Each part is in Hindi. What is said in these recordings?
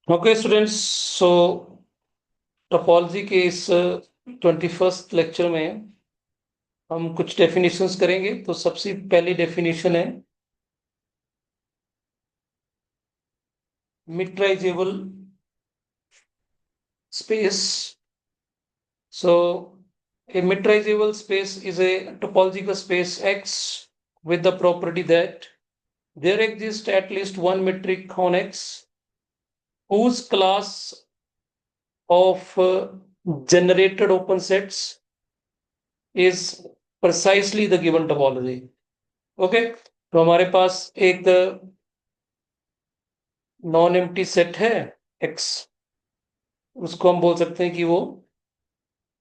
ओके स्टूडेंट्स, सो टोपोलॉजी के इस 21st लेक्चर में हम कुछ डेफिनेशंस करेंगे। तो सबसे पहली डेफिनेशन है metrizable space. So a meterizable space is a topological space X with the property that there exists at least one metric on X whose class of generated open sets is precisely the given topology. Okay तो हमारे पास एक नॉन एम्प्टी सेट है एक्स, उसको हम बोल सकते हैं कि वो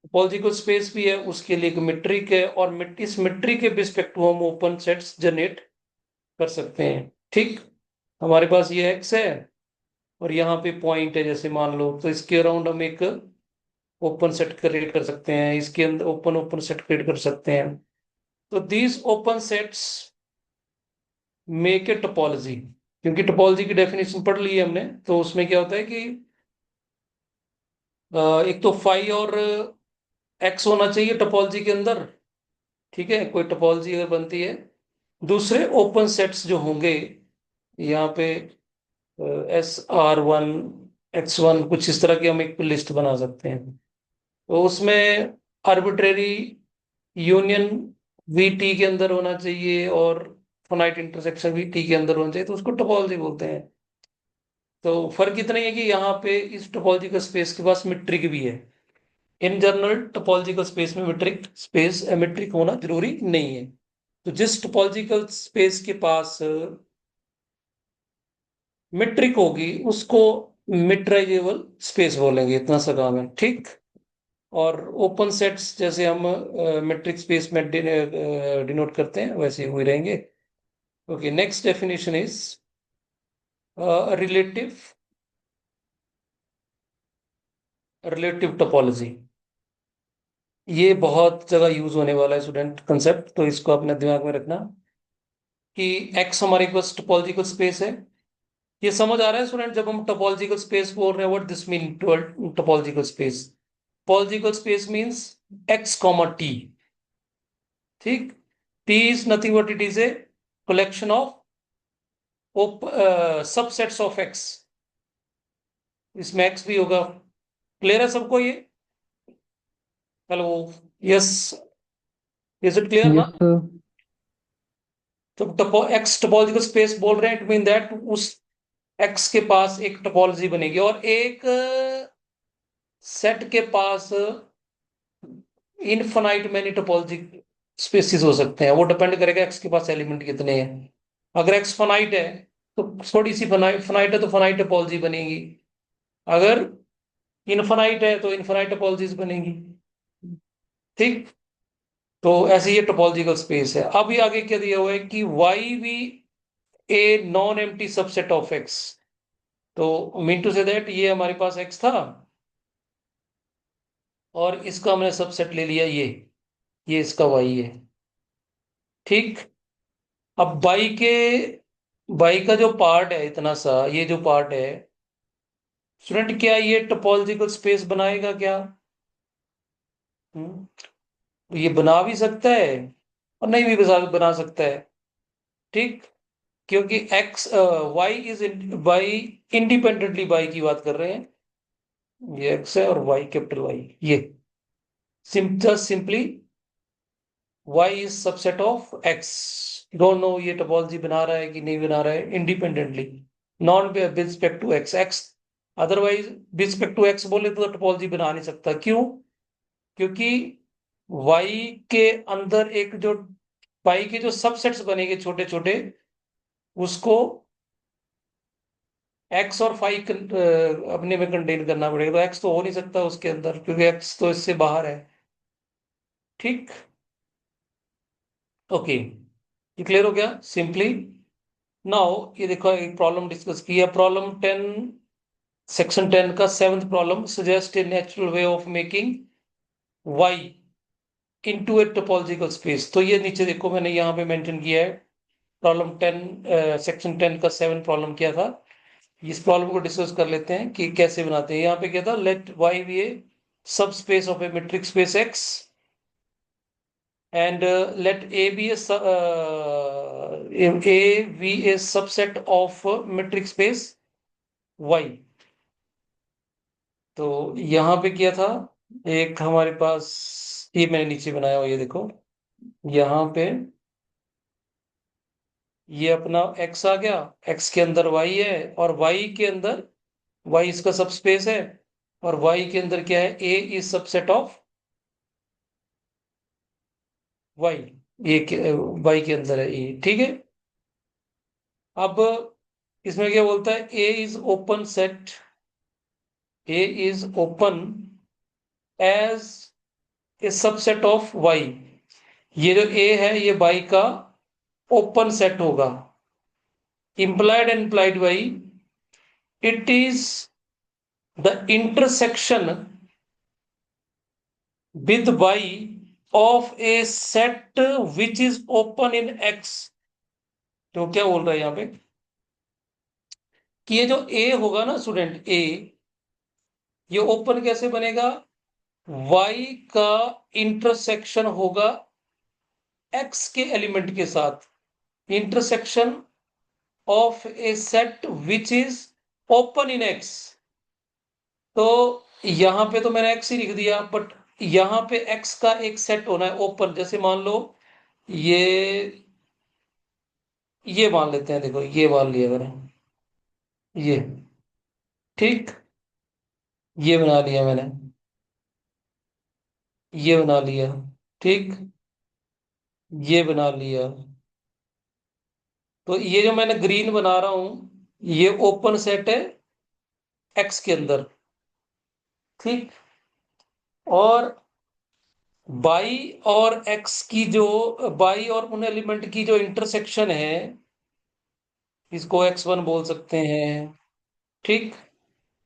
टोपोलॉजिकल स्पेस भी है, उसके लिए एक मीट्रिक है और इस मीट्रिक के रिस्पेक्ट हम ओपन सेट्स जनरेट कर सकते हैं। ठीक, हमारे पास ये एक्स है और यहाँ पे पॉइंट है जैसे मान लो, तो इसके अराउंड हम एक ओपन सेट क्रिएट कर सकते हैं, इसके अंदर ओपन ओपन सेट क्रिएट कर सकते हैं। तो these open sets make a topology, क्योंकि टोपोलॉजी की डेफिनेशन पढ़ ली है हमने। तो उसमें क्या होता है कि एक तो फाई और एक्स होना चाहिए टोपोलॉजी के अंदर। ठीक है, कोई टोपोलॉजी अगर बनती है, दूसरे ओपन सेट्स जो होंगे यहाँ पे SR1 X1 कुछ इस तरह की हम एक लिस्ट बना सकते हैं। तो उसमें आर्बिट्रेरी यूनियन वी टी के अंदर होना चाहिए और फाइनाइट इंटरसेक्शन वी टी के अंदर होना चाहिए, तो उसको टोपोलॉजी बोलते हैं। तो फर्क इतना ही है कि यहाँ पे इस टोपोलॉजिकल स्पेस के पास मीट्रिक भी है। इन जनरल टोपोलॉजिकल स्पेस में मीट्रिक होना जरूरी नहीं है। तो जिस टोपोलॉजिकल स्पेस के पास मीट्रिक होगी उसको मीटराइजेबल स्पेस बोलेंगे, इतना सा काम है। ठीक, और ओपन सेट्स जैसे हम मीट्रिक स्पेस में डिनोट करते हैं वैसे हुए रहेंगे। Okay, next definition is relative relative topology. ये बहुत जगह यूज होने वाला है स्टूडेंट कंसेप्ट, तो इसको अपने दिमाग में रखना कि एक्स हमारे पास टोपोलॉजिकल स्पेस है। ये समझ आ रहा है स्टूडेंट, जब हम टोपोलॉजिकल स्पेस बोल रहे हैं, what this mean topological space? Topological space means X comma T. ठीक, T is nothing but it is a collection of subsets of X. इसमें एक्स भी होगा। क्लियर है सबको ये? Hello, yes, is it clear ना? Yes sir. तो एक्स टोपोलॉजिकल स्पेस बोल रहे हैं, इट मीन दैट उस एक्स के पास एक टोपोलॉजी बनेगी और एक सेट के पास इनफाइनाइट मैनी टोपोलॉजी स्पेसिस हो सकते हैं। वो डिपेंड करेगा एक्स के पास एलिमेंट कितने हैं। अगर एक्स फाइनाइट है तो थोड़ी सी फाइनाइट है तो फाइनाइट टोपोलॉजी बनेगी। अगर इनफाइनाइट है तो इनफाइनाइट टोपोलॉजीज बनेगी। ठीक, तो ऐसे ये टोपोलॉजिकल स्पेस है। अब ये आगे क्या दिया हुआ है कि वाई भी a non empty subset of x. तो मीन टू से दैट ये हमारे पास एक्स था और इसका हमने सबसेट ले लिया, ये इसका वाई है। ठीक, अब बाई का जो पार्ट है, इतना सा ये जो पार्ट है स्टूडेंट, क्या ये टोपोलॉजिकल स्पेस बनाएगा क्या? तो ये बना भी सकता है और नहीं भी बना सकता है। ठीक, क्योंकि X Y is by independently by की बात कर रहे हैं। ये एक्स है और वाई कैपिटल वाई, ये simply Y is subset of X. Don't know ये टोपोलॉजी बना रहा है कि नहीं बना रहा है independently, non with respect to X X. Otherwise with respect to X बोले तो टोपोलॉजी बना नहीं सकता। क्यों? क्योंकि वाई के अंदर एक जो वाई के जो सबसेट्स बनेंगे छोटे छोटे, उसको एक्स और फाइव अपने में कंटेन करना पड़ेगा। तो एक्स तो हो नहीं सकता उसके अंदर, क्योंकि एक्स तो इससे बाहर है। ठीक, ओके, ये क्लियर हो गया सिंपली। नाउ ये देखो, एक प्रॉब्लम डिस्कस किया, प्रॉब्लम 10, सेक्शन 10 का 7th problem, suggest a natural way of making Y into a topological space. तो ये नीचे देखो मैंने यहाँ पे मेंशन किया है प्रॉब्लम 10, सेक्शन 10 का 7 प्रॉब्लम किया था इस प्रॉब्लम को डिस्कस कर लेते हैं कि कैसे बनाते हैं। यहाँ पे क्या था, late Y be a subspace of a metric space X and let A be a A be a subset of metric space Y। तो यहाँ पे क्या था, एक हमारे पास, ये मैंने नीचे बनाया हुआ, ये देखो यहाँ पे ये अपना X आ गया, X के अंदर Y है, और Y के अंदर Y इसका सब स्पेस है, और Y के अंदर क्या है, A is subset of Y। ये Y के अंदर है A, ठीक है। अब इसमें क्या बोलता है, A is open set, A is open as a subset of Y। ये जो A है ये Y का ओपन सेट होगा। implied and implied by it is the intersection with Y of a set which is open in X। तो क्या बोल रहा है यहाँ पे कि ये जो A होगा ना स्टूडेंट, A ये ओपन कैसे बनेगा, Y का इंटरसेक्शन होगा X के एलिमेंट के साथ, intersection of a set which is open in X। तो यहां पे तो मैंने X ही लिख दिया, बट यहां पे X का एक सेट होना है ओपन। जैसे मान लो ये ये मान लेते हैं, देखो ये मान लिया मैंने, ये ठीक, ये बना लिया मैंने, ये बना लिया, ठीक, ये बना लिया। तो ये जो मैंने ग्रीन बना रहा हूं ये ओपन सेट है X के अंदर, ठीक। और बाई और एक्स की जो, बाई और उन एलिमेंट की जो इंटरसेक्शन है, इसको x1 बोल सकते हैं, ठीक,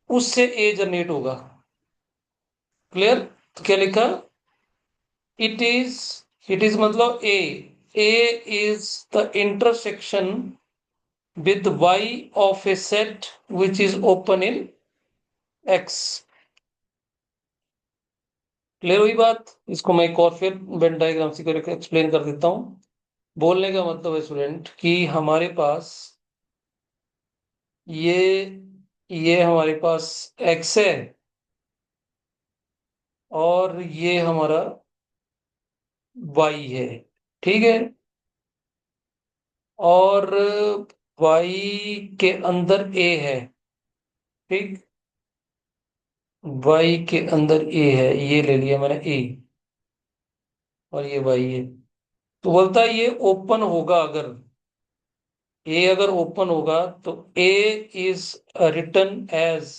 उससे ए जनरेट होगा। क्लियर। तो क्या लिखा, इट इज, इट इज मतलब A is the intersection with y of a set which is open in x। Clear हुई बात। इसको मैं एक और फिर वेन डायग्राम से करके एक्सप्लेन कर देता हूं। बोलने का मतलब है स्टूडेंट कि हमारे पास ये ये हमारे पास x है, और ये हमारा y है, ठीक है। और y के अंदर a है, ठीक, y के अंदर a है, ये ले लिया मैंने a, और ये y है। तो बोलता है ये ओपन होगा, अगर a अगर ओपन होगा तो a is written as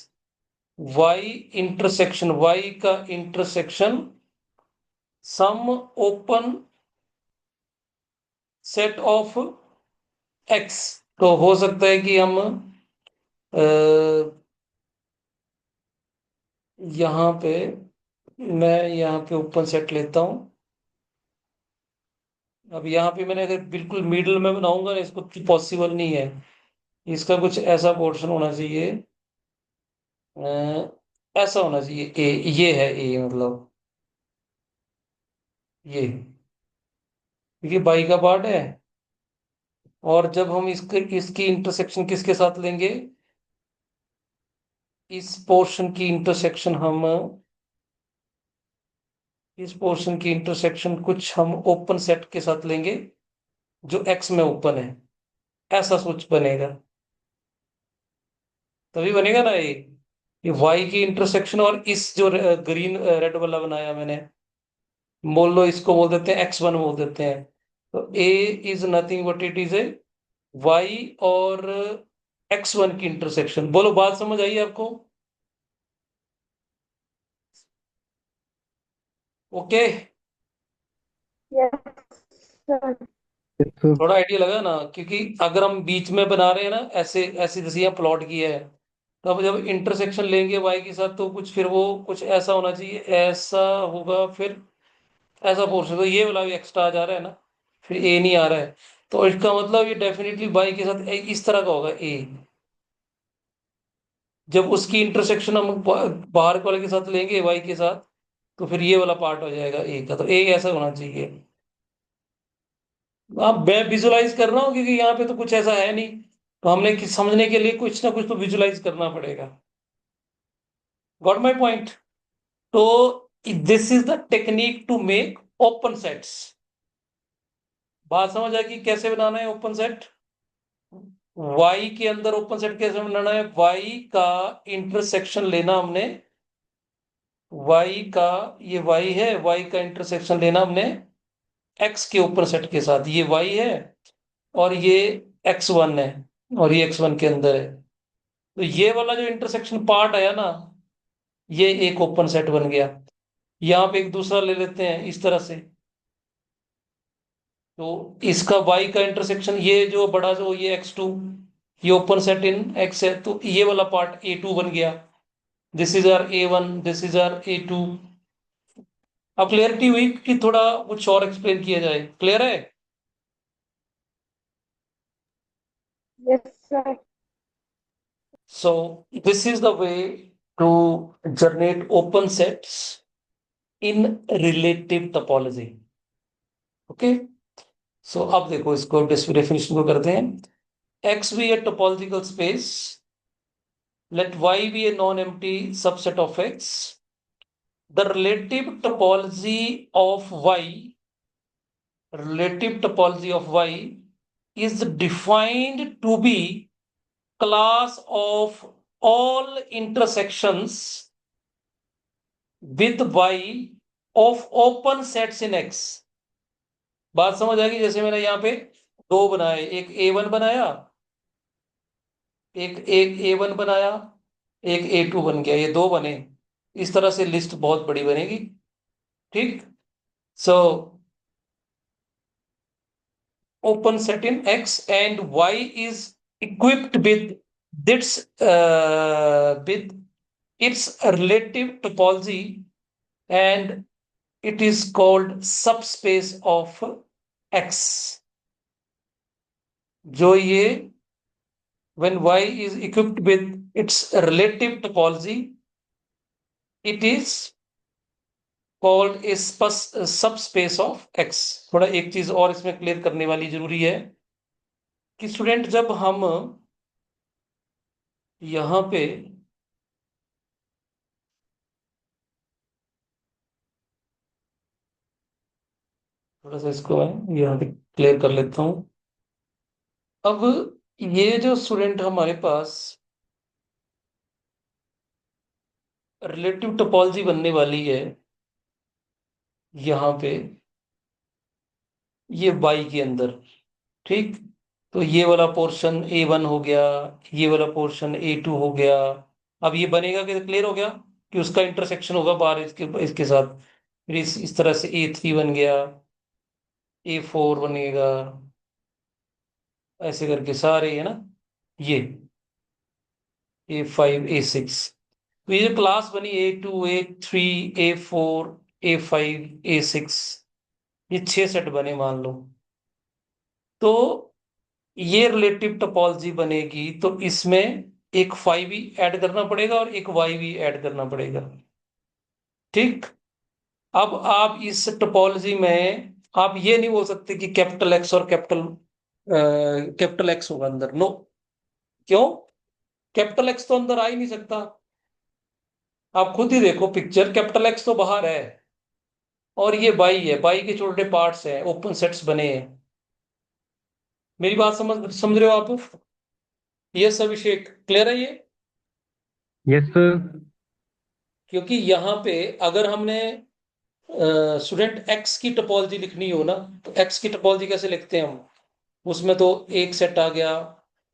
y intersection, y का intersection some open set of x। तो हो सकता है कि हम यहाँ पे, मैं यहाँ पे ओपन सेट लेता हूँ। अब यहाँ पे मैंने अगर बिल्कुल मिडल में बनाऊंगा ना, इसको पॉसिबल नहीं है। इसका कुछ ऐसा पोर्शन होना चाहिए, ऐसा होना चाहिए, ए, ये है ए मतलब, ये, क्योंकि बाई का पार्ट है। और जब हम इसके इसकी इंटरसेक्शन किसके साथ लेंगे, इस पोर्शन की इंटरसेक्शन हम, इस पोर्शन की इंटरसेक्शन कुछ हम ओपन सेट के साथ लेंगे जो एक्स में ओपन है, ऐसा सोच बनेगा, तभी बनेगा ना ये वाई की इंटरसेक्शन और इस जो ग्रीन रेड वाला बनाया मैंने, बोल लो इसको बोल देते हैं x1 बोल देते हैं। तो a is nothing but it is A y और x1 की इंटरसेक्शन। बोलो बात समझ आई आपको। ओके। Yes sir. थोड़ा आइडिया लगा ना, क्योंकि अगर हम बीच में बना रहे हैं ना, ऐसे ऐसे जैसे यहाँ प्लॉट किया है, तो अब जब इंटरसेक्शन लेंगे y के साथ तो कुछ फिर वो कुछ ऐसा होना चाहिए, ऐसा होगा, फिर ऐसा पोर्शन। तो ये वाला भी एक्स्ट्रा आ जा रहा है ना, फिर ए नहीं आ रहा है, तो इसका मतलब ये डेफिनेटली बाई के साथ इस तरह का होगा ए। जब उसकी इंटरसेक्शन हम बाहर वाले के साथ लेंगे वाई के साथ, तो फिर ये वाला पार्ट हो जाएगा ए का, तो ए ऐसा होना चाहिए। अब मैं विजुलाइज कर रहा हूँ क्योंकि यहाँ पे तो कुछ ऐसा है नहीं, तो हमने समझने के लिए कुछ ना कुछ तो विजुलाइज करना पड़ेगा। Got my point? तो this is the technique to make open sets. बात समझ आ गई कैसे बनाना है ओपन सेट? वाई के अंदर ओपन सेट कैसे बनाना है? वाई का इंटरसेक्शन लेना हमने, वाई का, ये वाई है, वाई का इंटरसेक्शन लेना हमने एक्स के ओपन सेट के साथ। ये वाई है और ये x1 है और ये x1 के अंदर है, तो ये वाला जो इंटरसेक्शन पार्ट आया ना, ये एक ओपन सेट बन गया। यहाँ पे एक दूसरा ले लेते हैं इस तरह से, तो इसका y का इंटरसेक्शन, ये जो बड़ा जो ये x2, ये ओपन सेट इन x है, तो ये वाला पार्ट a2 बन गया। This is our a1, this is our a2। अब क्लियरिटी हुई कि थोड़ा कुछ और एक्सप्लेन किया जाए? क्लियर है? Yes, sir. So this is the way to generate open sets in relative topology. Okay? So अब देखो इसको डेफिनेशन को करते हैं। X be a topological space, let Y be a non-empty subset of X. The relative topology of Y is defined to be class of all intersections with Y of open sets in X। बात समझ आ गई? जैसे मैंने यहाँ पे दो बनाए, एक A1 बनाया, एक एक A1 बनाया, एक A2 बन गया, ये दो बने। इस तरह से लिस्ट बहुत बड़ी बनेगी। ठीक। सो open set in X and Y is equipped with with its relative topology, and it is called subspace of X। जो ये when Y is equipped with its relative topology, it is called a subspace of X। थोड़ा एक चीज और इसमें क्लियर करने वाली जरूरी है कि स्टूडेंट, जब हम यहाँ पे थोड़ा सा इसको मैं यहाँ पे क्लियर कर लेता हूँ। अब ये जो स्टूडेंट हमारे पास रिलेटिव टोपोलॉजी बनने वाली है यहाँ पे, ये वाई के अंदर, ठीक। तो ये वाला पोर्शन A1 हो गया, ये वाला पोर्शन A2 हो गया। अब ये बनेगा कि क्लियर हो गया कि उसका इंटरसेक्शन होगा बाहर इसके इसके साथ। फिर इस तरह से A3 बन गया, A4 बनेगा, ऐसे करके सारे है ना, ये A5 A6। तो ये जो क्लास बनी A2 A3 A4 A5 A6, ये 6 सेट बने मान लो। तो ये रिलेटिव टोपोलॉजी बनेगी, तो इसमें एक फाइव भी ऐड करना पड़ेगा और एक वाई भी ऐड करना पड़ेगा। ठीक। अब आप इस टोपोलॉजी में आप ये नहीं बोल सकते कि कैपिटल एक्स और कैपिटल एक्स होगा अंदर। नो। क्यों? कैपिटल एक्स तो अंदर आ ही नहीं सकता। आप खुद ही देखो पिक्चर, कैपिटल एक्स तो बाहर है और ये बाई है, बाई के छोटे पार्ट्स हैं, ओपन सेट्स बने हैं। मेरी बात समझ रहे हो आप? यस अभिषेक, क्लियर है ये? Yes sir. क्योंकि यहाँ पे अगर हमने स्टूडेंट एक्स की टोपोलॉजी लिखनी हो ना, तो एक्स की टोपोलॉजी कैसे लिखते हैं हम? उसमें तो एक सेट आ गया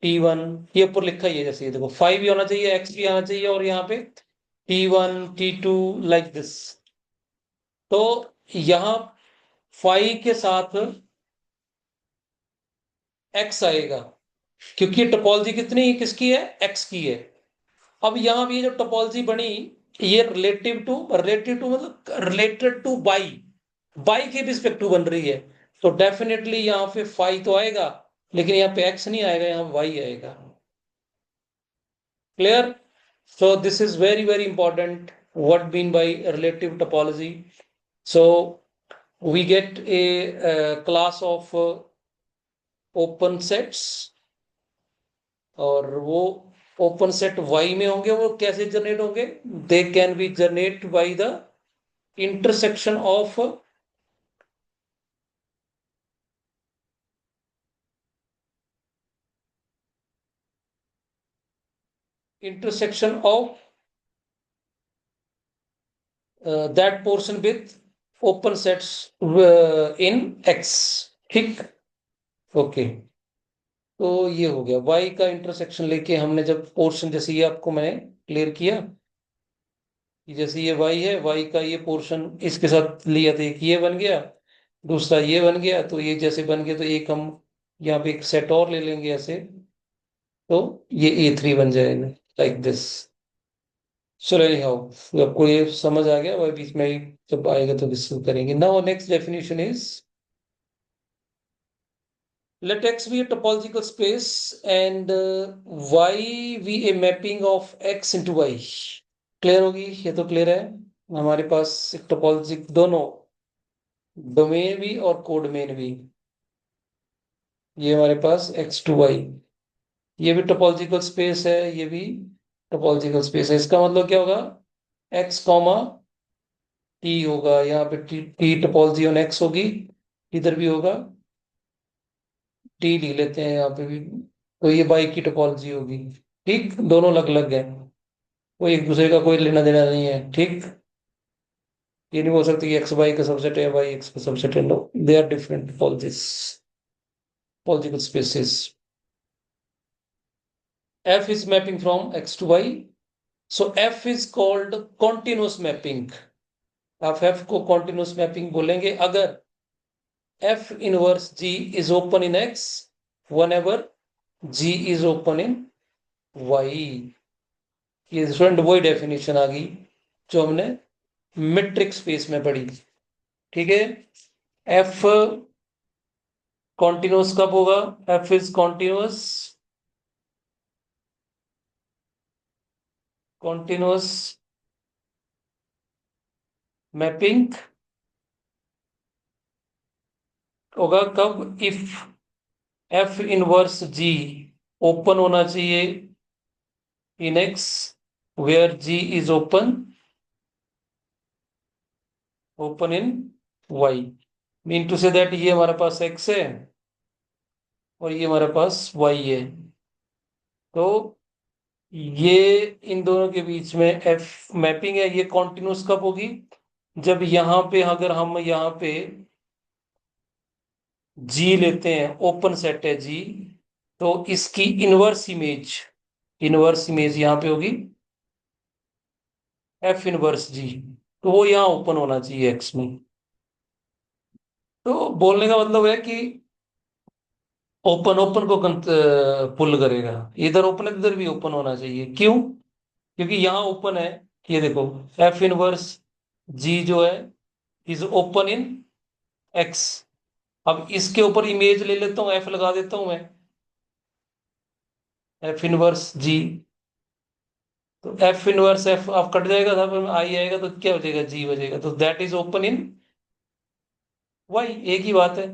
T1, ये ऊपर लिखा ही है, जैसे ये देखो फाइव भी होना चाहिए, एक्स भी आना चाहिए, और यहाँ पे T1 T2 लाइक दिस। तो यहाँ फाइव के साथ एक्स आएगा, क्योंकि टोपोलॉजी कितनी किसकी है? एक्स की है। अब यहाँ भी जो टोपोलॉजी बनी, ये रिलेटिव टू मतलब रिलेटेड टू बाई, बाई के रिस्पेक्टिव बन रही है, तो डेफिनेटली यहाँ पे फाइव तो आएगा, लेकिन यहाँ पे एक्स नहीं आएगा, यहाँ वाई आएगा। Clear? So this is very, very important. What mean by relative topology? So we get a class of open sets, और वो ओपन सेट y में होंगे. वो कैसे जनरेट होंगे? They can be generate by the intersection of that portion with open sets in x. ठीक. ओके. तो ये हो गया y का इंटरसेक्शन लेके हमने जब पोर्शन, जैसे ये आपको मैंने क्लियर किया कि जैसे ये y है, y का ये पोर्शन इसके साथ लिया तो एक ये बन गया, दूसरा ये बन गया. तो ये जैसे बन गया तो एक हम यहाँ पे एक सेट और ले लेंगे ऐसे, तो ये A3 बन जाएगा लाइक दिस. चलो एनी हाउ, आपको ये समझ आ गया. वह बीच में जब आएगा तो डिस्कस करेंगे. Now next definition is, let x be a topological space and y be a mapping of x into y. Clear होगी? ये तो क्लियर है. हमारे पास एक टोपोलॉजी, दोनों डोमेन भी और कोडोमेन भी. ये हमारे पास x to y, ये भी टोपोलॉजिकल स्पेस है, ये भी टोपोलॉजिकल स्पेस है. इसका मतलब क्या होगा? x कॉमा t होगा. यहाँ पे t टोपोलॉजी ऑन x होगी, इधर भी होगा टी लिख लेते हैं यहाँ पे भी. तो ये बाई की टोपोलॉजी होगी. ठीक, दोनों अलग अलग है, कोई एक दूसरे का कोई लेना देना नहीं है. ठीक, ये नहीं बोल सकते कि एक्स बाई का सबसेट है, वाई एक्स का सबसेट है. No, they are different topologies, topological spaces. f is mapping from x to y, so f is called continuous mapping. आप f को continuous mapping बोलेंगे अगर f inverse g is open in x whenever g is open in y. ये स्टूडेंट वही डेफिनेशन आ गई जो हमने मीट्रिक स्पेस में पढ़ी. ठीक है. f कॉन्टिन्यूस कब होगा? f इज कॉन्टिन्यूस मैपिंग होगा कब? If f inverse g open होना चाहिए in x where g is open in y. Mean to say that ये हमारे पास x है और ये हमारे पास y है. तो ये इन दोनों के बीच में f मैपिंग है. ये कॉन्टिन्यूस कब होगी? जब यहाँ पे, अगर हम यहाँ पे g लेते हैं, ओपन सेट है g, तो इसकी इनवर्स इमेज यहाँ पे होगी f इनवर्स g. तो वो यहाँ ओपन होना चाहिए x में. तो बोलने का मतलब है कि ओपन को पुल करेगा. इधर ओपन है, इधर भी ओपन होना चाहिए. क्यों? क्योंकि यहाँ ओपन है. ये देखो, f इनवर्स g जो है इज ओपन इन x. अब इसके ऊपर इमेज ले लेता हूँ, f लगा देता हूं मैं, f इनवर्स g. तो f इनवर्स f अब कट जाएगा, था आई आएगा तो क्या बचेगा? g बचेगा. तो that is open in y. एक ही बात है.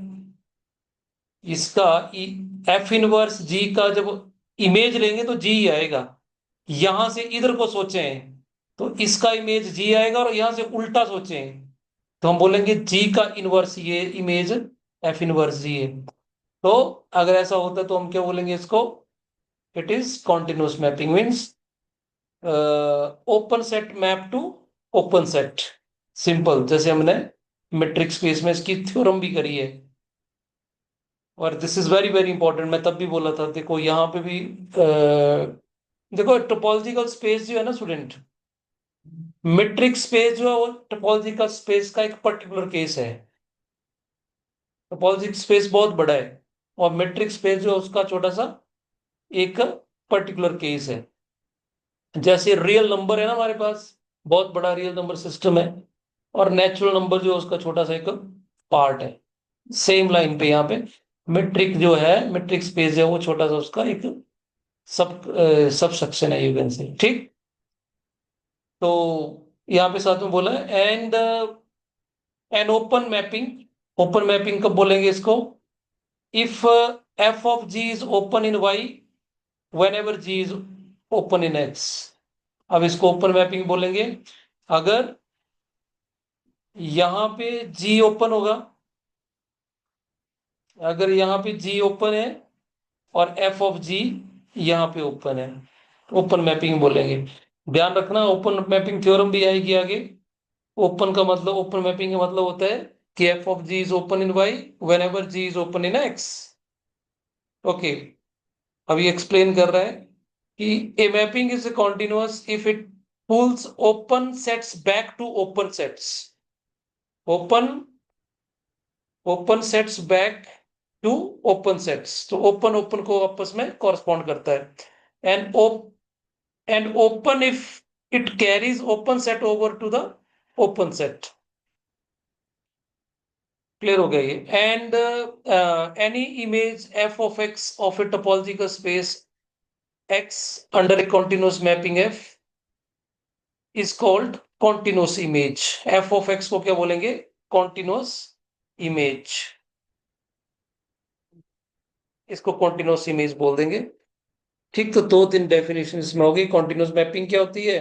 इसका f इनवर्स g का जब इमेज लेंगे तो g आएगा. यहां से इधर को सोचें तो इसका इमेज g आएगा, और यहां से उल्टा सोचें तो हम बोलेंगे g का इनवर्स ये इमेज f इनवर्स g है. तो अगर ऐसा होता है तो हम क्या बोलेंगे इसको? It is continuous mapping. Means open set map to open set. Simple, जैसे हमने मैट्रिक्स स्पेस में इसकी थ्योरम भी करी है. और this is very very important. मैं तब भी बोला था, देखो यहाँ पे भी देखो टोपोलॉजिकल स्पेस जो है ना स्टूडेंट, मैट्रिक स्पेस जो है वो टोपोलॉजिकल स्पेस का एक पर्टिकुलर केस है. टोपोलॉजिकल स्पेस बहुत बड़ा है और मैट्रिक स्पेस जो है उसका छोटा सा एक पर्टिकुलर केस है. जैसे रियल नंबर है ना हमारे पास, बहुत बड़ा रियल नंबर सिस्टम है, और नेचुरल नंबर जो है उसका छोटा सा एक पार्ट है. सेम लाइन पे यहाँ पे मैट्रिक जो है, मैट्रिक स्पेस है वो छोटा सा उसका एक सब सेक्शन है, यू कैन से. ठीक. तो यहाँ पे साथ में बोला है एंड एन ओपन मैपिंग कब बोलेंगे इसको? If F of G is open in Y whenever G is open in X. अब इसको ओपन मैपिंग बोलेंगे अगर यहां पे जी ओपन होगा, अगर यहाँ पे जी ओपन है और एफ ऑफ जी यहाँ पे ओपन है, ओपन मैपिंग बोलेंगे। ध्यान रखना ओपन मैपिंग थ्योरम भी आएगी आगे। ओपन का मतलब, ओपन मैपिंग का मतलब होता है कि F of G is open in Y whenever G is open in X. Okay, अभी एक्सप्लेन कर रहा है कि a mapping is continuous if it pulls open sets back to open sets. Open open sets back to open sets, तो ओपन ओपन को आपस में कॉरस्पॉन्ड करता है। And open if it carries open set over to the open set. Clear हो गया ये? And any image F of x of A topological space x under A continuous mapping F is called continuous image. F of x को क्या बोलेंगे? Continuous image. इसको कॉन्टिन्यूअस इमेज बोल देंगे। ठीक, तो दो तीन डेफिनेशन इसमें होगी। कॉन्टिन्यूअस मैपिंग क्या होती है,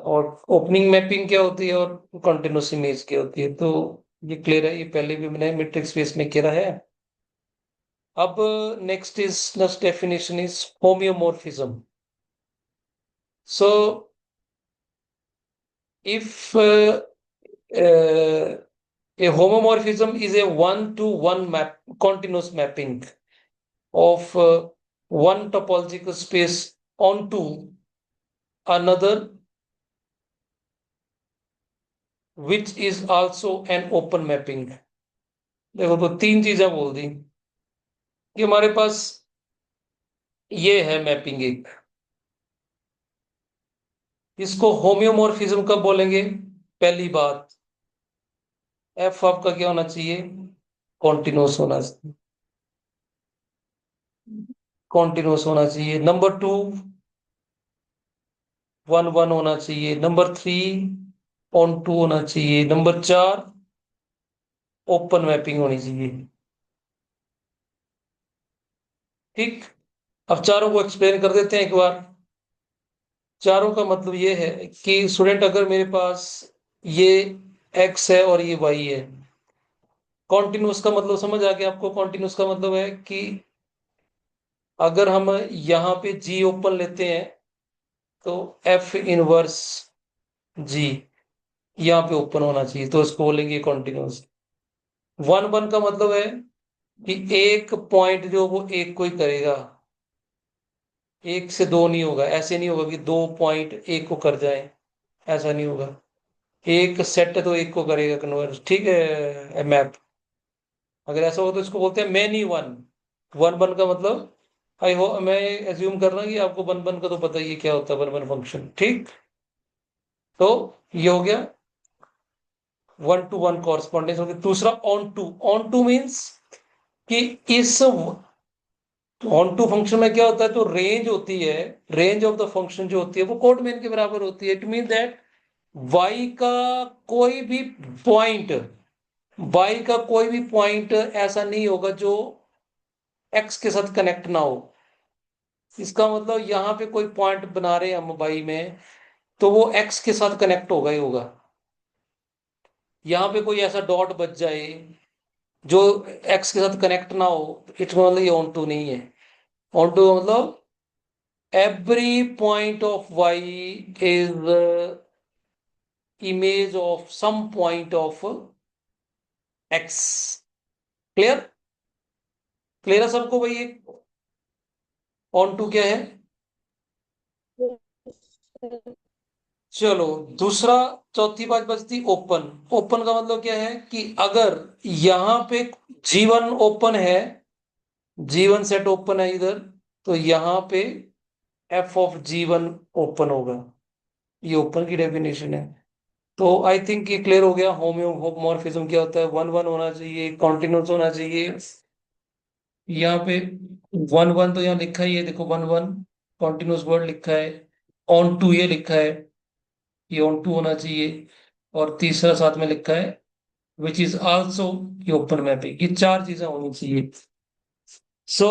और ओपनिंग मैपिंग क्या होती है, और कॉन्टिन्यूअस इमेज क्या होती है। तो ये क्लियर है, ये पहले भी मैंने मैट्रिक्स स्पेस में किया है। अब next definition is homeomorphism. So if a homomorphism is a one-to-one map, continuous mapping of one topological space onto another, which is also an open mapping। देखो, तो तीन चीजें बोल दी कि हमारे पास ये है मैपिंग एक, इसको होम्योमॉर्फिज्म कब बोलेंगे? पहली बात, एफ आपका क्या होना चाहिए? कॉन्टिन्यूस होना चाहिए, कॉन्टिन्यूस होना चाहिए। नंबर टू, वन वन होना चाहिए। नंबर थ्री, ऑन टू होना चाहिए। नंबर चार, ओपन मैपिंग होनी चाहिए। ठीक, अब चारों को एक्सप्लेन कर देते हैं एक बार। चारों का मतलब ये है कि स्टूडेंट, अगर मेरे पास ये एक्स है और ये वाई है, कॉन्टिन्यूस का मतलब समझ आ गया आपको? कॉन्टिन्यूस का मतलब है कि अगर हम यहाँ पे जी ओपन लेते हैं तो एफ इनवर्स जी यहाँ पे ओपन होना चाहिए, तो इसको बोलेंगे कॉन्टिन्यूस। वन वन का मतलब है कि एक पॉइंट जो वो एक को ही करेगा, एक से दो नहीं होगा। ऐसे नहीं होगा कि दो पॉइंट एक को कर जाए, ऐसा नहीं होगा। एक सेट है तो एक को करेगा कन्वर्स, ठीक है मैप। अगर ऐसा हो तो इसको बोलते हैं मैनी वन। वन वन का मतलब, आई हो मैं एज्यूम कर रहा हूँ कि आपको वन वन का तो पता ही है क्या होता है, वन वन फंक्शन। ठीक, तो ये हो गया वन टू वन कॉरस्पॉन्डेंस हो गया। दूसरा onto. Onto means कि इस ऑन टू फंक्शन में क्या होता है, तो रेंज होती है, रेंज ऑफ द फंक्शन जो होती है वो कोड मेन के बराबर होती है। इट मीन दैट वाई का कोई भी पॉइंट, वाई का कोई भी पॉइंट ऐसा नहीं होगा जो एक्स के साथ कनेक्ट ना हो। इसका मतलब यहाँ पे कोई पॉइंट बना रहे हैं हम वाई में, तो वो एक्स के साथ कनेक्ट होगा ही होगा। यहाँ पे कोई ऐसा डॉट बच जाए जो एक्स के साथ कनेक्ट ना हो, इट मतलब ये ऑन टू नहीं है। ऑन टू मतलब every point of y is image of some point of x। Clear? Clear है सबको भाई? ये ऑन टू क्या है? चलो, दूसरा, चौथी बात बचती ओपन। ओपन का मतलब क्या है कि अगर यहां पे जीवन ओपन है, जीवन सेट ओपन है इधर, तो यहां पे एफ ऑफ जीवन ओपन होगा। ये ओपन की डेफिनेशन है। तो आई थिंक ये क्लियर हो गया। होमोमॉर्फिज्म क्या होता है? वन वन होना चाहिए, कॉन्टिन्यूस होना चाहिए। यहाँ पे वन वन तो यहाँ लिखा ही है, देखो वन वन कॉन्टिन्यूस वर्ड लिखा है। ऑन टू ये लिखा है, ये ऑन टू होना चाहिए, और तीसरा साथ में लिखा है विच इज आल्सो ये ओपन मैपिंग। ये चार चीजें होनी चाहिए। सो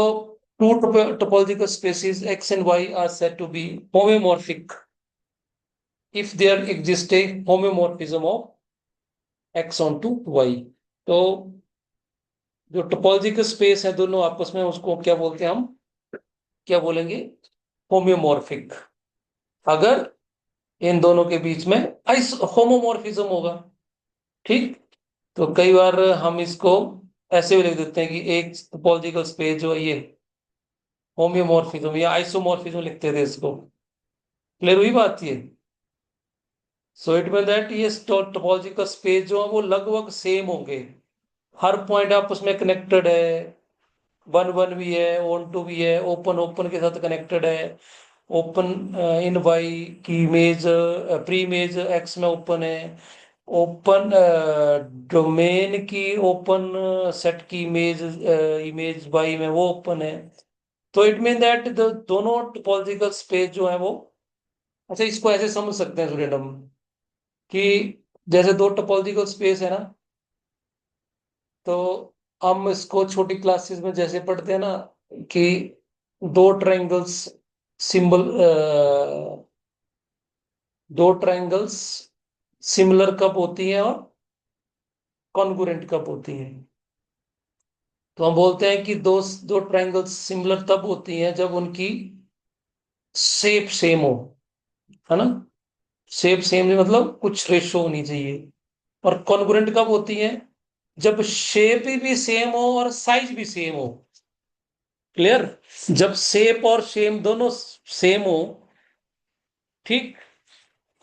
two topological spaces X and Y are said to be homeomorphic if there exists a homeomorphism of X onto Y। तो जो टोपोलॉजिकल स्पेस है दोनों आपस में, उसको क्या बोलते हैं हम, क्या बोलेंगे, होम्योमॉर्फिक। अगर इन दोनों के बीच में होमोमॉर्फिज्म होगा, ठीक। तो कई बार हम इसको ऐसे भी लिख देते हैं कि एक टोपोलॉजिकल स्पेस जो है ये होम्योमॉर्फिज्म या आइसोमॉर्फिज्म लिखते थे इसको। क्लियर हुई बात ये? सो इट मीन दैट ये टोपोलॉजिकल स्पेस जो है वो लगभग सेम होंगे, हर पॉइंट आपस में कनेक्टेड है, वन वन भी है, ऑन टू भी है, ओपन ओपन के साथ कनेक्टेड है, ओपन इन वाई की इमेज प्री इमेज एक्स में ओपन है, ओपन डोमेन की ओपन सेट की इमेज इमेज वाई में वो ओपन है। तो इट मीन दैट दोनों टोपोलॉजिकल स्पेस जो है वो, अच्छा इसको ऐसे समझ सकते हैं स्टूडेंट हम कि जैसे दो टोपोलॉजिकल स्पेस है ना, तो हम इसको छोटी क्लासेस में जैसे पढ़ते हैं ना कि दो ट्रायंगल्स सिंबल दो ट्रायंगल्स सिमिलर कब होती हैं और कॉन्ग्रुएंट कब होती हैं। तो हम बोलते हैं कि दो दो ट्रायंगल्स सिमिलर तब होती हैं जब उनकी शेप सेम हो, है ना। शेप सेम मतलब कुछ रेशो होनी चाहिए। और कॉन्ग्रुएंट कब होती है? जब शेप भी सेम हो और साइज भी सेम हो। क्लियर? जब शेप और सेम दोनों सेम हो, ठीक।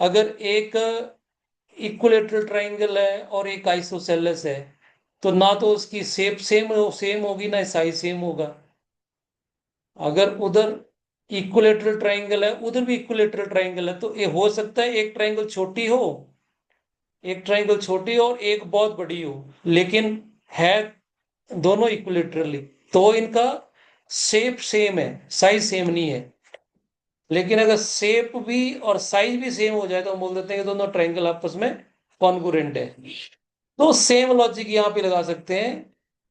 अगर एक इक्विलेटरल ट्रायंगल है और एक आइसोसेलेस है, तो ना तो उसकी शेप सेम होगी ना साइज सेम होगा। अगर उधर इक्विलेटरल ट्रायंगल है, उधर भी इक्विलेटरल ट्रायंगल है, तो ये हो सकता है एक ट्रायंगल छोटी हो, एक ट्रायंगल छोटी हो और एक बहुत बड़ी हो, लेकिन है दोनों इक्विलेटरली, तो इनका शेप सेम है, साइज सेम नहीं है। लेकिन अगर शेप भी और साइज भी सेम हो जाए तो हम बोल देते हैं कि दोनों ट्रायंगल आपस में कॉन्ग्रुएंट है। तो सेम लॉजिक यहां पे लगा सकते हैं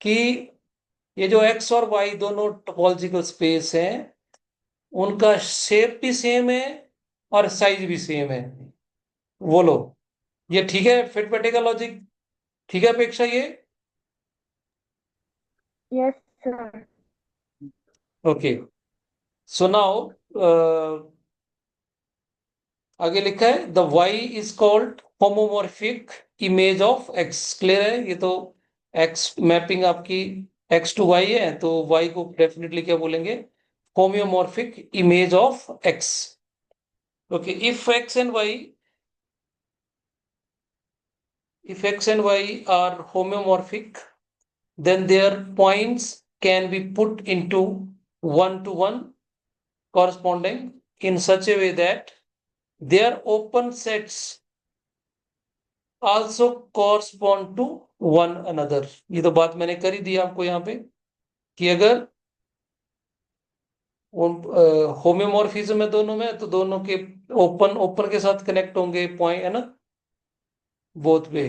कि ये जो एक्स और वाई दोनों टोपोलॉजिकल स्पेस हैं, उनका शेप भी सेम है और साइज भी सेम है। बोलो, ये ठीक है? फिट बैठेगा लॉजिक? ठीक है अपेक्षा ये? Yes, sir. Okay. So now आगे लिखा है the Y is called homeomorphic image of X. Clear है? ये तो एक्स मैपिंग आपकी एक्स टू वाई है, तो वाई को डेफिनेटली क्या बोलेंगे? Homeomorphic image of X. Okay, if x and y are homomorphic, then their points can be put into one to one corresponding in such a way that their open sets also correspond to one another। ये तो बात मैंने कर ही दी आपको यहाँ पे कि अगर होम्योमॉर्फिज्म है दोनों में, तो दोनों के ओपन ओपन के साथ कनेक्ट होंगे पॉइंट, है ना, both way.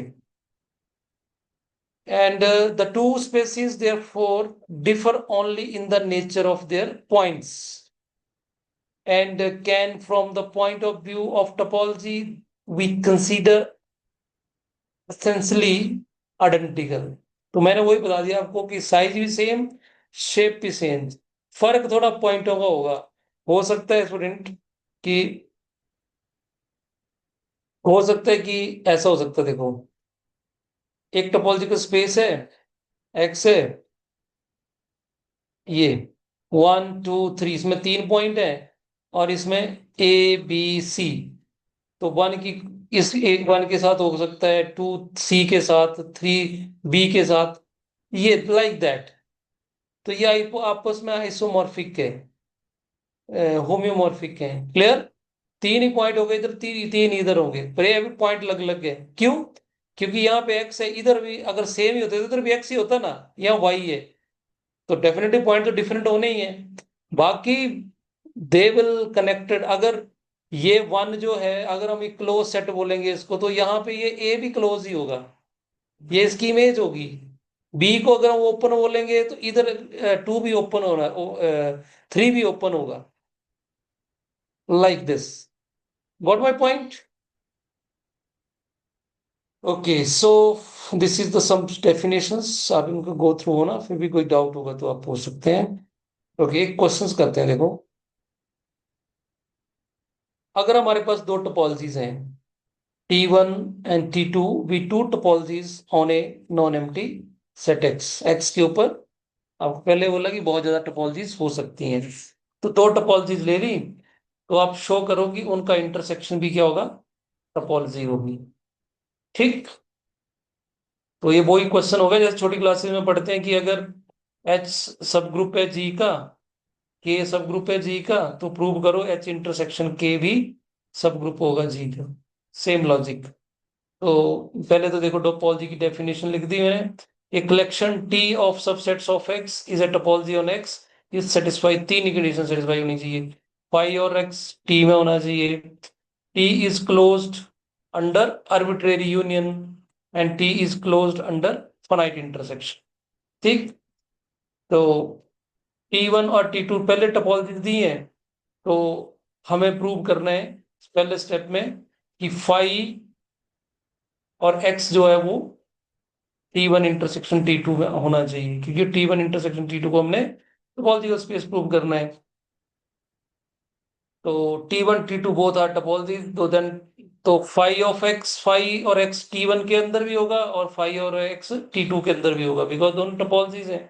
And the two species therefore differ only in the nature of their points, and can from the point of view of topology we consider essentially identical। तो मैंने वही बता दिया आपको कि साइज भी सेम, शेप भी सेम, फर्क थोड़ा पॉइंटों का होगा। हो सकता है स्टूडेंट कि हो सकता है कि ऐसा हो सकता है, देखो एक टोपोलॉजिकल स्पेस है, एक्स है, ये 1 2 3, इसमें 3 पॉइंट है, और इसमें ABC। तो वन की इस एक वन के साथ हो सकता है, 2C के साथ, 3B के साथ, ये लाइक दैट। तो ये आपस में आइसोमॉर्फिक है, होम्योमॉर्फिक है। क्लियर? 3 ही पॉइंट हो गए इधर, 3 इधर होंगे, पर ये भी पॉइंट अलग अलग है। क्यों? क्योंकि यहाँ पे एक्स है, इधर भी अगर सेम ही होते तो इधर भी एक्स ही होता ना, यहाँ वाई है, तो डेफिनेटली पॉइंट तो डिफरेंट होने ही है। बाकी दे विल कनेक्टेड। अगर ये वन जो है, अगर हम एक क्लोज सेट बोलेंगे इसको, तो यहाँ पे ये ए भी क्लोज ही होगा, ये इसकी इमेज होगी। बी को अगर हम ओपन बोलेंगे तो इधर टू भी ओपन होना, थ्री भी ओपन होगा, like this. Got my point? Okay, so this is the some definitions, आप इनको गो थ्रू हो ना, फिर भी कोई डाउट होगा तो आप पूछ सकते हैं। ओके, एक क्वेश्चंस करते हैं, देखो। अगर हमारे पास दो टोपोलॉजीज हैं, T1 and T2, we two topologies on a non-empty set X। X के ऊपर आपको पहले बोला कि बहुत ज्यादा टोपोलॉजीज हो सकती हैं, तो दो टोपोलॉजीज ले ली, तो आप शो करो कि उनका इंटरसेक्शन भी क्या होगा, टोपोलॉजी होगी। ठीक, तो ये वही क्वेश्चन होगा जैसे छोटी क्लासेस में पढ़ते हैं कि अगर H सब ग्रुप है G का, K सब ग्रुप है G का, तो प्रूव करो H इंटरसेक्शन K भी सब ग्रुप होगा G का। Same logic. तो पहले तो देखो टोपोलॉजी की डेफिनेशन लिख दी मैंने। A collection T of subsets of X is a topology on X is satisfy, तीन ही कंडीशन सेटिस्फाई होनी चाहिए। फाई और एक्स टी में होना चाहिए, T is closed under arbitrary union, and T is closed under finite intersection. ठीक, तो T1 और T2 पहले टोपोलॉजी दी है, तो हमें प्रूव करना है पहले स्टेप में कि फाई और एक्स जो है वो T1 इंटरसेक्शन T2 में होना चाहिए, क्योंकि T1 इंटरसेक्शन T2 को हमने टोपोलॉजिकल स्पेस प्रूव करना है। तो T1 T2 both are topology, तो देन तो फाई ऑफ एक्स, फाई और एक्स T1 के अंदर भी होगा और फाई और एक्स T2 के अंदर भी होगा, बिकॉज दोनों टोपोलॉजीज हैं।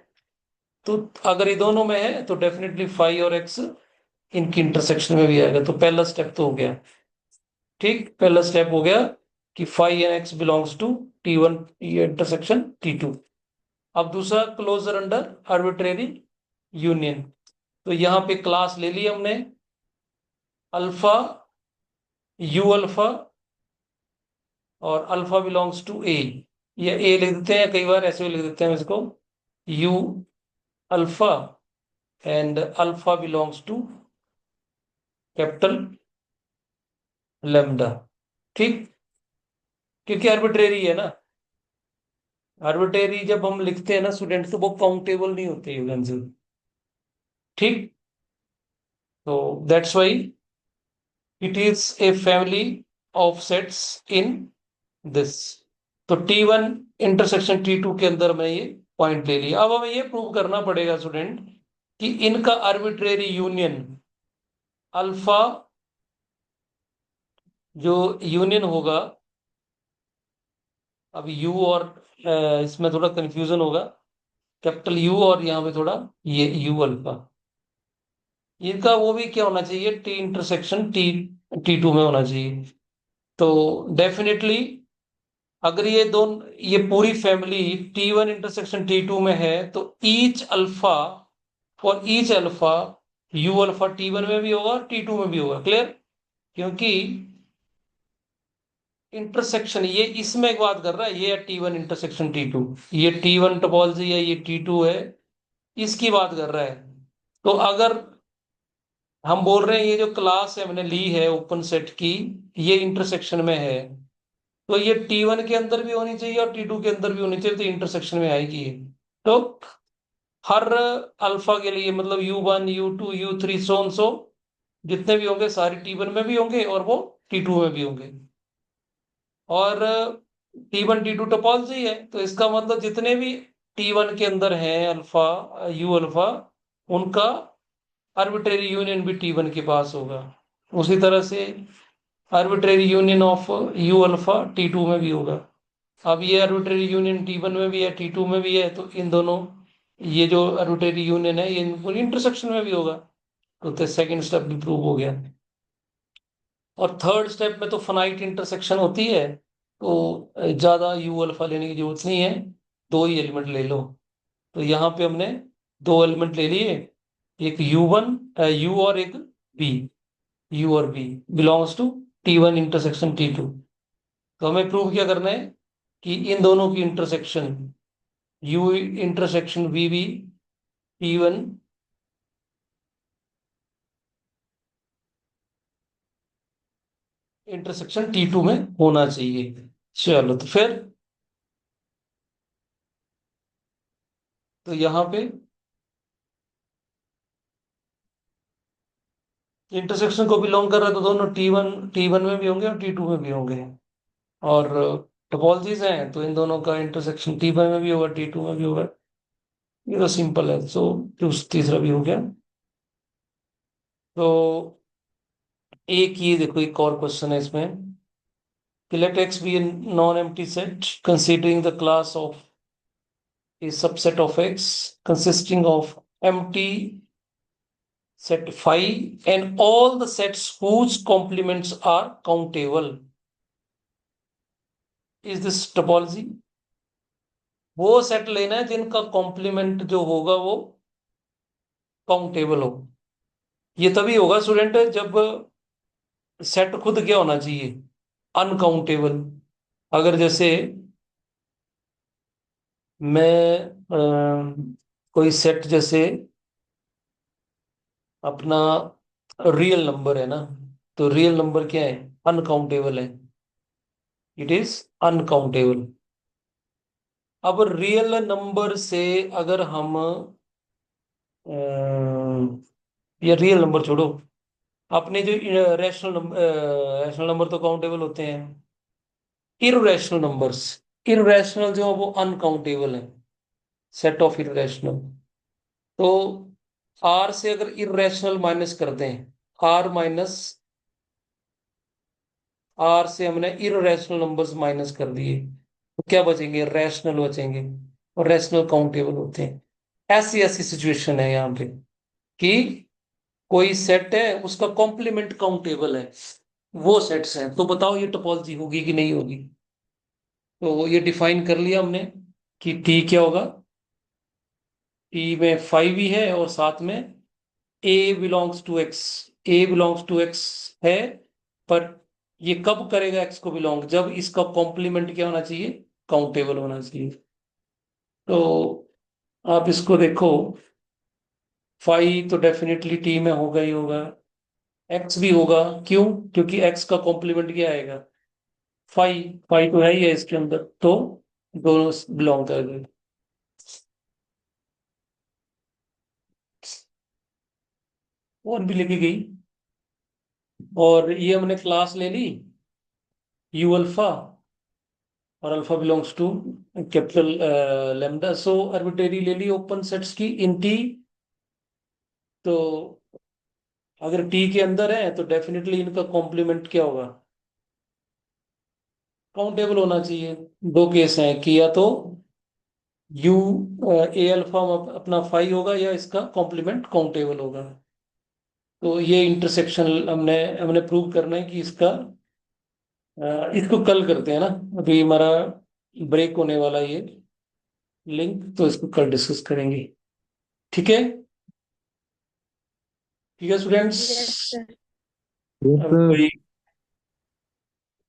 तो अगर ये दोनों में है तो डेफिनेटली फाई और एक्स इनकी इंटरसेक्शन में भी आएगा, तो पहला स्टेप तो हो गया। ठीक, पहला स्टेप हो गया कि phi and X belongs to T1 ये इंटरसेक्शन T2। अब दूसरा, क्लोजर अंडर आर्बिट्रेरी यूनियन। तो यहां पे क्लास ले ली हमने, अल्फा, यू अल्फा और अल्फा बिलोंग्स टू ए, या ए लिख देते हैं, कई बार ऐसे भी लिख देते हैं इसको, U alpha and alpha belongs to capital lambda. ठीक, क्योंकि आर्बिट्रेरी है ना, आर्बिट्रेरी जब हम लिखते हैं ना स्टूडेंट, तो वो काउंटेबल नहीं होते यूरेंसिल। ठीक, तो that's why it is a family of sets in this. तो T1 इंटरसेक्शन T2 के अंदर मैं ये पॉइंट ले लिया। अब हमें ये प्रूव करना पड़ेगा स्टूडेंट कि इनका आर्बिट्रेरी यूनियन अल्फा जो यूनियन होगा, अब यू और इसमें थोड़ा कंफ्यूजन होगा, कैपिटल यू और यहाँ पे थोड़ा ये यू अल्फा, इनका वो भी क्या होना चाहिए, टी इंटरसेक्शन T2 में होना चाहिए। तो डेफिनेटली अगर ये पूरी फैमिली T1 इंटरसेक्शन T2 में है, तो each alpha, for each alpha, you alpha T1 में भी होगा और T2 में भी होगा। क्लियर? क्योंकि इंटरसेक्शन ये इसमें एक बात कर रहा है, ये है T1 इंटरसेक्शन T2, ये T1 टोपोलॉजी है, ये T2 है, इसकी बात कर रहा है। तो अगर हम बोल रहे हैं ये जो क्लास है हमने ली है ओपन सेट की, ये इंटरसेक्शन में है, तो ये T1 के अंदर भी होनी चाहिए और T2 के अंदर भी होनी चाहिए, तो इंटरसेक्शन में आएगी ये। तो हर अल्फा के लिए, मतलब U1 U2 U3 सो जितने भी होंगे सारे T1 में भी होंगे और वो T2 में भी होंगे। और T1 T2 टोपोलॉजी है, तो इसका मतलब जितने भी T1 के अंदर हैं अल्फा, यू अल्फा, उनका आर्बिट्रेरी यूनियन भी T1 के पास होगा। उसी तरह से arbitrary union of you alpha T2 में भी होगा। अब ये आर्बिट्रेरी यूनियन T1 में भी है T2 में भी है, तो इन दोनों, ये जो आर्बिट्रेरी यूनियन है ये इंटरसेक्शन में भी होगा। तो सेकंड स्टेप भी प्रूव हो गया। और थर्ड स्टेप में तो फाइनाइट इंटरसेक्शन होती है, तो ज्यादा यू अल्फा लेने की जरूरत नहीं है, दो ही एलिमेंट ले लो। तो यहाँ पे हमने दो एलिमेंट ले लिए, एक U1 यू और एक बी, यू और B belongs to T1 intersection T2। तो हमें प्रूव क्या करना है कि इन दोनों की इंटरसेक्शन यू इंटरसेक्शन बी भी T1 इंटरसेक्शन T2 में होना चाहिए। चलो तो फिर तो यहाँ पे इंटरसेक्शन को बिलोंग कर रहा है तो दोनों T1 में भी होंगे और T2 में भी होंगे। और टोपोलॉजीज हैं तो इन दोनों का इंटरसेक्शन T1 में भी होगा, T2 में भी होगा। ये तो सिंपल है। सो तीसरा भी हो गया। तो एक ये देखो, एक और क्वेश्चन है इसमें कि let X be a non-empty set considering the class of a subset of X consisting of empty set phi and all the sets whose complements are countable. Is this topology? वो सेट लेना है जिनका कॉम्प्लीमेंट जो होगा वो काउंटेबल हो। ये तभी होगा स्टूडेंट जब सेट खुद क्या होना चाहिए, अनकाउंटेबल। अगर जैसे मैं कोई सेट जैसे अपना रियल नंबर है ना, तो रियल नंबर क्या है, अनकाउंटेबल है, इट इज अनकाउंटेबल। अब रियल नंबर से अगर हम या रियल नंबर छोड़ो, अपने जो रैशनल नंबर तो काउंटेबल होते हैं, इररेशनल नंबर्स, इररेशनल जो है वो अनकाउंटेबल है, सेट ऑफ इररेशनल। तो आर से अगर इररेशनल माइनस कर दें, आर माइनस आर से हमने इररेशनल नंबर्स माइनस कर दिए, तो क्या बचेंगे, रैशनल बचेंगे, और रैशनल काउंटेबल होते हैं। ऐसी ऐसी सिचुएशन है यहाँ पे कि कोई सेट है उसका कॉम्प्लीमेंट काउंटेबल है, वो सेट्स हैं। तो बताओ ये टोपोलॉजी होगी कि नहीं होगी। तो ये डिफाइन कर लिया हमने कि टी क्या होगा, टी में फाइव ही है और साथ में A belongs to X, A belongs to X है। पर ये कब करेगा एक्स को बिलोंग, जब इसका कॉम्प्लीमेंट क्या होना चाहिए, काउंटेबल होना चाहिए। तो आप इसको देखो, फाइव तो डेफिनेटली टी में होगा ही होगा, एक्स भी होगा। क्यों, क्योंकि एक्स का कॉम्प्लीमेंट क्या आएगा, फाइव, फाइव तो है ही है इसके अंदर, तो दोनों बिलोंग कर गए। और भी लेके गई, और ये हमने क्लास ले ली यू अल्फा, और alpha belongs to capital lambda. So arbitrary ले ली ओपन सेट्स की इन टी। तो अगर टी के अंदर है तो डेफिनेटली इनका कॉम्प्लीमेंट क्या होगा, काउंटेबल होना चाहिए। दो केस हैं कि या तो यू ए अल्फा अपना फाई होगा या इसका कॉम्प्लीमेंट काउंटेबल होगा। तो ये इंटरसेक्शन हमने हमने प्रूव करना है कि इसका इसको कल करते हैं ना, अभी हमारा ब्रेक होने वाला है ये लिंक, तो इसको कल डिस्कस करेंगे। ठीक है, ठीक है स्टूडेंट्स। Yes, sir. Yes, अब sir. कोई